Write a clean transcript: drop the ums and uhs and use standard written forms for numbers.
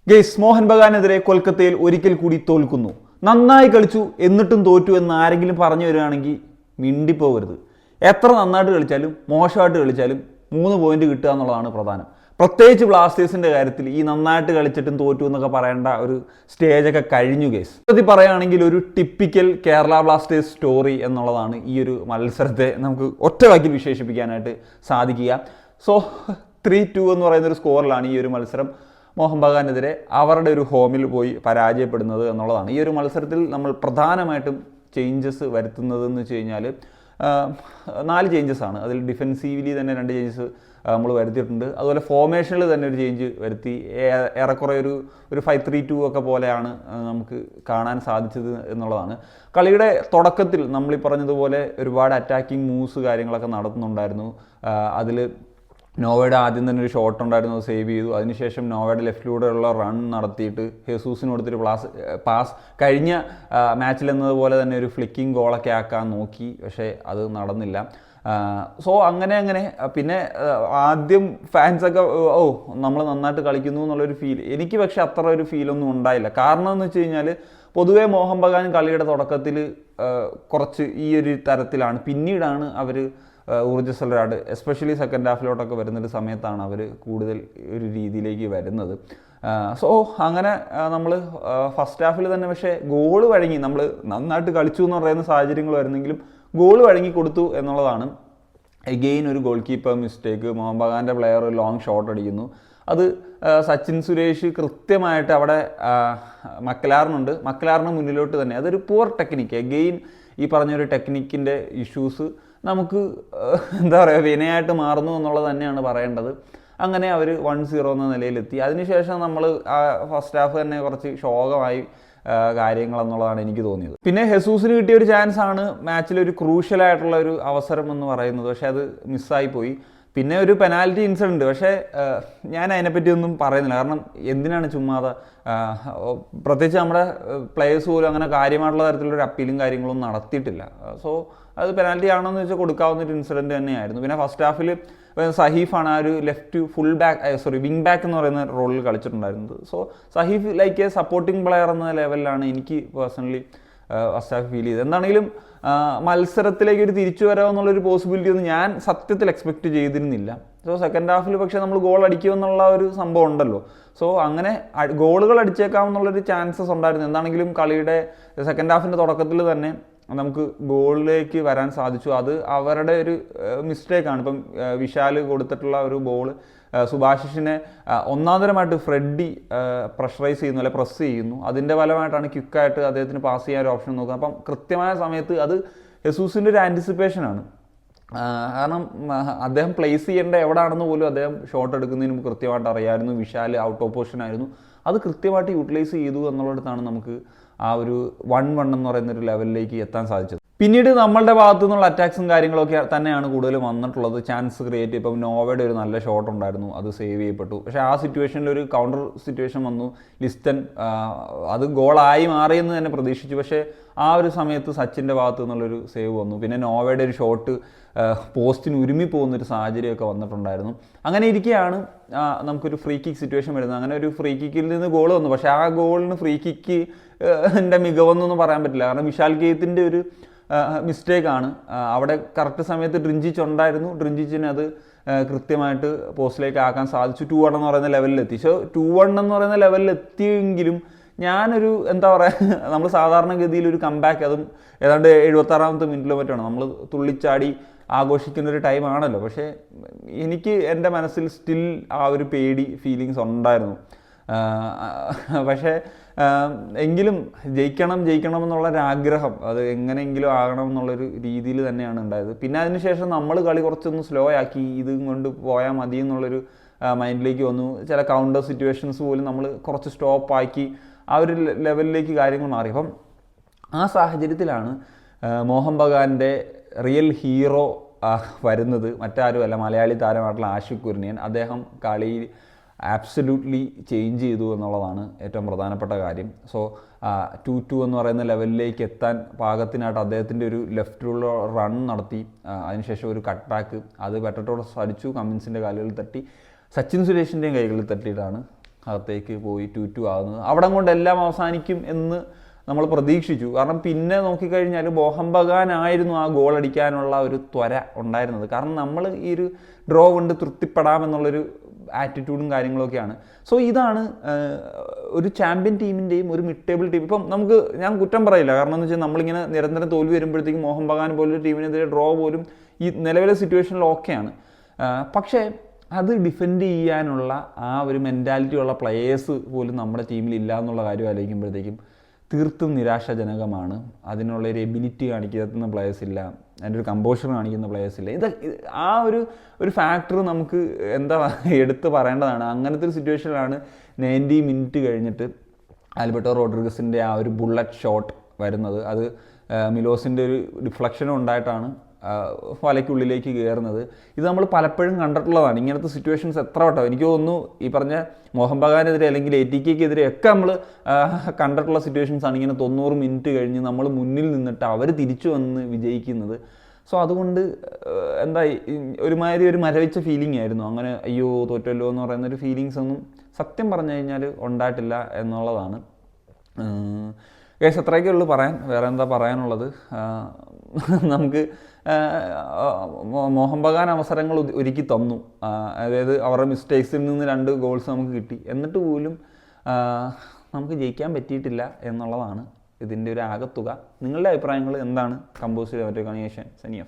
Guys, Mohan ബഗാനെതിരെ കൊൽക്കത്തയിൽ ഒരിക്കൽ കൂടി തോൽക്കുന്നു. നന്നായി കളിച്ചു എന്നിട്ടും തോറ്റു എന്ന് ആരെങ്കിലും പറഞ്ഞു വരികയാണെങ്കിൽ മിണ്ടിപ്പോകരുത്. എത്ര നന്നായിട്ട് കളിച്ചാലും മോശമായിട്ട് കളിച്ചാലും 3 പോയിന്റ് കിട്ടുക എന്നുള്ളതാണ് പ്രധാനം. പ്രത്യേകിച്ച് ബ്ലാസ്റ്റേഴ്സിൻ്റെ കാര്യത്തിൽ ഈ നന്നായിട്ട് കളിച്ചിട്ടും തോറ്റു എന്നൊക്കെ പറയേണ്ട ഒരു സ്റ്റേജൊക്കെ കഴിഞ്ഞു ഗെയ്സ്. സത്യത്തിൽ പറയുകയാണെങ്കിൽ ഒരു ടിപ്പിക്കൽ കേരള ബ്ലാസ്റ്റേഴ്സ് സ്റ്റോറി എന്നുള്ളതാണ് ഈ ഒരു മത്സരത്തെ നമുക്ക് ഒറ്റ വാക്കിൽ വിശേഷിപ്പിക്കാനായിട്ട് സാധിക്കുക. സോ 3-2 എന്ന് പറയുന്നൊരു സ്കോറിലാണ് ഈ ഒരു മത്സരം മോഹൻ ബഗാനെതിരെ അവരുടെ ഒരു ഹോമിൽ പോയി പരാജയപ്പെടുന്നത് എന്നുള്ളതാണ്. ഈ ഒരു മത്സരത്തിൽ നമ്മൾ പ്രധാനമായിട്ടും ചേഞ്ചസ് വരുത്തുന്നതെന്ന് വെച്ച് കഴിഞ്ഞാൽ 4 ചേഞ്ചസ് ആണ്. അതിൽ ഡിഫെൻസീവ്ലി തന്നെ 2 ചേഞ്ചസ് നമ്മൾ വരുത്തിയിട്ടുണ്ട്. അതുപോലെ ഫോർമേഷനിൽ തന്നെ ഒരു ചേഞ്ച് വരുത്തി. ഏറെക്കുറെ ഒരു 5-3-2 ഒക്കെ പോലെയാണ് നമുക്ക് കാണാൻ സാധിച്ചത് എന്നുള്ളതാണ്. കളിയുടെ തുടക്കത്തിൽ നമ്മൾ ഈ പറഞ്ഞതുപോലെ ഒരുപാട് അറ്റാക്കിംഗ് മൂവ്സ് കാര്യങ്ങളൊക്കെ നടത്തുന്നുണ്ടായിരുന്നു. അതിൽ നോവയുടെ ആദ്യം തന്നെ ഒരു ഷോട്ട് ഉണ്ടായിരുന്നു, അത് സേവ് ചെയ്തു. അതിനുശേഷം നോവയുടെ ലെഫ്റ്റിലൂടെയുള്ള റൺ നടത്തിയിട്ട് ഹെസൂസിന് കൊടുത്തൊരു പാസ് കഴിഞ്ഞ മാച്ചിൽ എന്നതുപോലെ തന്നെ ഒരു ഫ്ലിക്കിംഗ് ഗോളൊക്കെ ആക്കാൻ നോക്കി, പക്ഷേ അത് നടന്നില്ല. സോ അങ്ങനെ പിന്നെ ആദ്യം ഫാൻസൊക്കെ നമ്മൾ നന്നായിട്ട് കളിക്കുന്നു എന്നുള്ളൊരു ഫീൽ എനിക്ക് പക്ഷെ അത്ര ഒരു ഫീലൊന്നും ഉണ്ടായില്ല. കാരണം എന്ന് വെച്ച് കഴിഞ്ഞാൽ പൊതുവേ മോഹൻ ബഗാൻ കളിയുടെ തുടക്കത്തിൽ കുറച്ച് ഈ ഒരു തരത്തിലാണ്. പിന്നീടാണ് അവർ ഊർജ്ജസ്വലരാണ്, എസ്പെഷ്യലി സെക്കൻഡ് ഹാഫിലോട്ടൊക്കെ വരുന്നൊരു സമയത്താണ് അവർ കൂടുതൽ ഒരു രീതിയിലേക്ക് വരുന്നത്. സോ അങ്ങനെ നമ്മൾ ഫസ്റ്റ് ഹാഫിൽ തന്നെ പക്ഷേ ഗോൾ വഴങ്ങി, നമ്മൾ നന്നായിട്ട് കളിച്ചു എന്ന് പറയുന്ന സാഹചര്യങ്ങൾ വരുന്നെങ്കിലും ഗോൾ വഴങ്ങി കൊടുത്തു എന്നുള്ളതാണ്. എഗെയിൻ ഒരു ഗോൾ കീപ്പർ മിസ്റ്റേക്ക്, മോഹൻ ബഗാൻ്റെ പ്ലെയർ ഒരു ലോങ് ഷോട്ട് അടിക്കുന്നു. അത് സച്ചിൻ സുരേഷ് കൃത്യമായിട്ട് അവിടെ മക്ലാറിന് മുന്നിലോട്ട് തന്നെ, അതൊരു പുവർ ടെക്നിക്ക്. എഗെയിൻ ഈ പറഞ്ഞൊരു ടെക്നിക്കിൻ്റെ ഇഷ്യൂസ് നമുക്ക് എന്താ പറയുക വിനയായിട്ട് മാറുന്നു എന്നുള്ളത് തന്നെയാണ് പറയേണ്ടത്. അങ്ങനെ അവർ 1-0 എന്ന നിലയിലെത്തി. അതിനുശേഷം നമ്മൾ ഫസ്റ്റ് ഹാഫ് തന്നെ കുറച്ച് ശോകമായി കാര്യങ്ങളെന്നുള്ളതാണ് എനിക്ക് തോന്നിയത്. പിന്നെ ഹെസൂസിന് കിട്ടിയ ഒരു ചാൻസ് ആണ് മാച്ചിലൊരു ക്രൂഷ്യലായിട്ടുള്ള ഒരു അവസരം എന്ന് പറയുന്നത്, പക്ഷേ അത് മിസ്സായിപ്പോയി. പിന്നെ ഒരു പെനാൽറ്റി ഇൻസിഡൻറ്റ്, പക്ഷേ ഞാൻ അതിനെപ്പറ്റി ഒന്നും പറയുന്നില്ല. കാരണം എന്തിനാണ് ചുമ്മാതെ, പ്രത്യേകിച്ച് നമ്മുടെ പ്ലേയേഴ്സ് പോലും അങ്ങനെ കാര്യമായിട്ടുള്ള തരത്തിലൊരു അപ്പീലും കാര്യങ്ങളൊന്നും നടത്തിയിട്ടില്ല. സോ അത് പെനാൽറ്റി ആണെന്ന് വെച്ചാൽ കൊടുക്കാവുന്ന ഒരു ഇൻസിഡൻറ്റ് തന്നെയായിരുന്നു. പിന്നെ ഫസ്റ്റ് ഹാഫിൽ സഹീഫാണ് ആ ഒരു വിങ് ബാക്ക് എന്ന് പറയുന്ന റോളിൽ കളിച്ചിട്ടുണ്ടായിരുന്നത്. So Saheef like a supporting player എന്ന ലെവലിലാണ് എനിക്ക് പേഴ്സണലി ഫസ്റ്റ് ഹാഫ് ഫീൽ ചെയ്തത്. എന്താണെങ്കിലും മത്സരത്തിലേക്ക് ഒരു തിരിച്ചു വരാമെന്നുള്ളൊരു പോസിബിലിറ്റി ഒന്നും ഞാൻ സത്യത്തിൽ എക്സ്പെക്റ്റ് ചെയ്തിരുന്നില്ല. സോ സെക്കൻഡ് ഹാഫിൽ പക്ഷേ നമ്മൾ ഗോൾ അടിക്കുമെന്നുള്ള ഒരു സംഭവം ഉണ്ടല്ലോ. സോ അങ്ങനെ ഗോളുകൾ അടിച്ചേക്കാമെന്നുള്ളൊരു ചാൻസസ് ഉണ്ടായിരുന്നു. എന്താണെങ്കിലും കളിയുടെ സെക്കൻഡ് ഹാഫിൻ്റെ തുടക്കത്തിൽ തന്നെ നമുക്ക് ഗോളിലേക്ക് വരാൻ സാധിച്ചു. അത് അവരുടെ ഒരു മിസ്റ്റേക്കാണ്. ഇപ്പം വിശാൽ കൊടുത്തിട്ടുള്ള ഒരു ബോൾ സുഭാഷിഷിനെ ഒന്നാന്തരമായിട്ട് ഫ്രെഡി പ്രഷറൈസ് ചെയ്യുന്നു, അല്ലെ പ്രസ് ചെയ്യുന്നു. അതിൻ്റെ ഫലമായിട്ടാണ് ക്വിക്കായിട്ട് അദ്ദേഹത്തിന് പാസ് ചെയ്യാൻ ഒരു ഓപ്ഷൻ നോക്കുന്നത്. അപ്പം കൃത്യമായ സമയത്ത് അത് ഹെസൂസിൻ്റെ ഒരു ആൻറ്റിസിപ്പേഷനാണ്. കാരണം അദ്ദേഹം പ്ലേസ് ചെയ്യേണ്ട എവിടെയാണെന്ന് പോലും അദ്ദേഹം ഷോട്ട് എടുക്കുന്നതിന് മുമ്പ് കൃത്യമായിട്ട് അറിയാമായിരുന്നു. വിശാൽ ഔട്ട് ഓഫ് പൊസിഷൻ ആയിരുന്നു, അത് കൃത്യമായിട്ട് യൂട്ടിലൈസ് ചെയ്തു എന്നുള്ളിടത്താണ് നമുക്ക് ആ ഒരു 1-1 എന്ന് പറയുന്നൊരു ലെവലിലേക്ക് എത്താൻ സാധിച്ചത്. പിന്നീട് നമ്മളുടെ ഭാഗത്തു നിന്നുള്ള അറ്റാക്സും കാര്യങ്ങളൊക്കെ തന്നെയാണ് കൂടുതൽ വന്നിട്ടുള്ളത്. ചാൻസ് ക്രിയേറ്റ്, ഇപ്പം നോവയുടെ ഒരു നല്ല ഷോട്ട് ഉണ്ടായിരുന്നു, അത് സേവ് ചെയ്യപ്പെട്ടു. പക്ഷേ ആ സിറ്റുവേഷനിൽ ഒരു കൗണ്ടർ സിറ്റുവേഷൻ വന്നു. ലിസ്റ്റൻ അത് ഗോളായി മാറിയെന്ന് തന്നെ പ്രതീക്ഷിച്ചു. പക്ഷേ ആ ഒരു സമയത്ത് സച്ചിൻ്റെ ഭാഗത്തു നിന്നുള്ളൊരു സേവ് വന്നു. പിന്നെ നോവയുടെ ഒരു ഷോട്ട് പോസ്റ്റിന് ഉരുമി പോകുന്നൊരു സാഹചര്യമൊക്കെ വന്നിട്ടുണ്ടായിരുന്നു. അങ്ങനെ ഇരിക്കുകയാണ് നമുക്കൊരു ഫ്രീ കിക്ക് സിറ്റുവേഷൻ വരുന്നത്. അങ്ങനെ ഒരു ഫ്രീ കിക്കിൽ നിന്ന് ഗോൾ വന്നു. പക്ഷേ ആ ഗോളിന് ഫ്രീ കിക്ക് എൻ്റെ മികവെന്നൊന്നും പറയാൻ പറ്റില്ല. കാരണം വിശാൽ കേത്തിൻ്റെ ഒരു മിസ്റ്റേക്കാണ്. അവിടെ കറക്റ്റ് സമയത്ത് ഡ്രിഞ്ചിച്ച് ഉണ്ടായിരുന്നു. ഡ്രിഞ്ചിച്ചിന് അത് കൃത്യമായിട്ട് പോസ്റ്റിലേക്ക് ആക്കാൻ സാധിച്ചു. 2-1 എന്ന് പറയുന്ന ലെവലിലെത്തി. സോ 2-1 എന്ന് പറയുന്ന ലെവലിലെത്തിയെങ്കിലും ഞാനൊരു എന്താ പറയുക, നമ്മൾ സാധാരണഗതിയിൽ ഒരു കംബാക്ക്, അതും ഏതാണ്ട് 76ാമത്തെ മിനിറ്റിലോ മറ്റാണ്, നമ്മൾ തുള്ളിച്ചാടി ആഘോഷിക്കുന്നൊരു ടൈമാണല്ലോ. പക്ഷേ എനിക്ക് എൻ്റെ മനസ്സിൽ സ്റ്റിൽ ആ ഒരു പേടി ഫീലിങ്സ് ഉണ്ടായിരുന്നു. പക്ഷേ എങ്കിലും ജയിക്കണം എന്നുള്ളൊരാഗ്രഹം, അത് എങ്ങനെയെങ്കിലും ആകണം എന്നുള്ളൊരു രീതിയിൽ തന്നെയാണ് ഉണ്ടായത്. പിന്നെ അതിനുശേഷം നമ്മൾ കളി കുറച്ചൊന്ന് സ്ലോ ആക്കി, ഇതും കൊണ്ട് പോയാൽ മതി എന്നുള്ളൊരു മൈൻഡിലേക്ക് വന്നു. ചില കൗണ്ടർ സിറ്റുവേഷൻസ് പോലും നമ്മൾ കുറച്ച് സ്റ്റോപ്പാക്കി ആ ഒരു ലെവലിലേക്ക് കാര്യങ്ങൾ മാറി. അപ്പം ആ സാഹചര്യത്തിലാണ് മോഹൻ ബഗാൻ്റെ റിയൽ ഹീറോ വരുന്നത്. മറ്റാരുമല്ല, മലയാളി താരമായിട്ടുള്ള ആഷിഖ് കുർണിയൻ. അദ്ദേഹം കളി ആബ്സല്യൂട്ട്ലി ചേഞ്ച് ചെയ്തു എന്നുള്ളതാണ് ഏറ്റവും പ്രധാനപ്പെട്ട കാര്യം. സോ 2-2 എന്ന് പറയുന്ന ലെവലിലേക്ക് എത്താൻ പാകത്തിനായിട്ട് അദ്ദേഹത്തിൻ്റെ ഒരു ലെഫ്റ്റിലുള്ള റൺ നടത്തി. അതിനുശേഷം ഒരു കട്ട് ബാക്ക്, അത് പെട്ടോടെ അടിച്ചു, കമ്മിൻസിൻ്റെ കാലുകളിൽ തട്ടി, സച്ചിൻ സുരേഷിൻ്റെയും കൈകളിൽ തട്ടിയിട്ടാണ് അകത്തേക്ക് പോയി 2-2 ആകുന്നത്. അവിടെ കൊണ്ട് എല്ലാം അവസാനിക്കും എന്ന് നമ്മൾ പ്രതീക്ഷിച്ചു. കാരണം പിന്നെ നോക്കിക്കഴിഞ്ഞാൽ മോഹൻ ബഗാനായിരുന്നു ആ ഗോൾ അടിക്കാനുള്ള ഒരു ത്വര ഉണ്ടായിരുന്നത്. കാരണം നമ്മൾ ഈ ഒരു ഡ്രോ കൊണ്ട് തൃപ്തിപ്പെടാമെന്നുള്ളൊരു ആറ്റിറ്റ്യൂഡും കാര്യങ്ങളൊക്കെയാണ്. സോ ഇതാണ് ഒരു ചാമ്പ്യൻ ടീമിൻ്റെയും ഒരു മിഡ് ടേബിൾ ടീം. ഇപ്പം ഞാൻ കുറ്റം പറയില്ല, കാരണം എന്ന് വെച്ചാൽ നമ്മളിങ്ങനെ നിരന്തരം തോൽവി വരുമ്പോഴത്തേക്കും മോഹൻ ബഗാൻ പോലൊരു ടീമിനെതിരെ ഡ്രോ പോലും ഈ നിലവിലെ സിറ്റുവേഷനിൽ ഓക്കെയാണ്. പക്ഷേ അത് ഡിഫെൻഡ് ചെയ്യാനുള്ള ആ ഒരു മെൻറ്റാലിറ്റി ഉള്ള പ്ലെയേഴ്സ് പോലും നമ്മുടെ ടീമിൽ ഇല്ല എന്നുള്ള കാര്യം ആലോചിക്കുമ്പോഴത്തേക്കും തീർത്തും നിരാശാജനകമാണ്. അതിനുള്ള ഒരു എബിലിറ്റി കാണിക്കുന്ന പ്ലെയേഴ്സ് ഇല്ല, അതിൻ്റെ ഒരു കമ്പോഷർ കാണിക്കുന്ന പ്ലെയേഴ്സ് ഇല്ല. ആ ഒരു ഫാക്ടർ നമുക്ക് എടുത്ത് പറയേണ്ടതാണ്. അങ്ങനത്തെ ഒരു സിറ്റുവേഷനിലാണ് 90 മിനിറ്റ് കഴിഞ്ഞിട്ട് ആൽബർട്ടോ റോഡ്രിഗസിൻ്റെ ആ ഒരു ബുള്ളറ്റ് ഷോട്ട് വരുന്നത്. അത് മിലോസിൻ്റെ ഒരു ഡിഫ്ലക്ഷനും ഉണ്ടായിട്ടാണ് വലയ്ക്കുള്ളിലേക്ക് കയറുന്നത്. ഇത് നമ്മൾ പലപ്പോഴും കണ്ടിട്ടുള്ളതാണ്. ഇങ്ങനത്തെ സിറ്റുവേഷൻസ് എത്ര വട്ടം എനിക്ക് തോന്നുന്നു ഈ പറഞ്ഞ മോഹൻ ബഗാനെതിരെ അല്ലെങ്കിൽ ATKക്കെതിരെ ഒക്കെ നമ്മൾ കണ്ടിട്ടുള്ള സിറ്റുവേഷൻസാണ്. ഇങ്ങനെ 90 മിനിറ്റ് കഴിഞ്ഞ് നമ്മൾ മുന്നിൽ നിന്നിട്ട് അവർ തിരിച്ചു വന്ന് വിജയിക്കുന്നത്. സോ അതുകൊണ്ട് ഒരുമാതിരി ഒരു മരവിച്ച ഫീലിംഗ് ആയിരുന്നു. അങ്ങനെ അയ്യോ തോറ്റല്ലോ എന്ന് പറയുന്നൊരു ഫീലിങ്സ് ഒന്നും സത്യം പറഞ്ഞു കഴിഞ്ഞാൽ ഉണ്ടായിട്ടില്ല എന്നുള്ളതാണ്. അത്രയൊക്കെ ഉള്ളൂ പറയാൻ. വേറെ എന്താ പറയാനുള്ളത്? നമുക്ക് മോഹൻ ബഗാൻ അവസരങ്ങൾ ഒരുക്കി തന്നു. അതായത് അവരുടെ മിസ്റ്റേക്സിൽ നിന്ന് 2 ഗോൾസ് നമുക്ക് കിട്ടി. എന്നിട്ട് പോലും നമുക്ക് ജയിക്കാൻ പറ്റിയിട്ടില്ല എന്നുള്ളതാണ് ഇതിൻ്റെ ഒരു ആകത്തുക. നിങ്ങളുടെ അഭിപ്രായങ്ങൾ എന്താണ്? കമ്പോസ് ചെയ്ത് മറ്റേ കണിയേഷൻ സനിയ.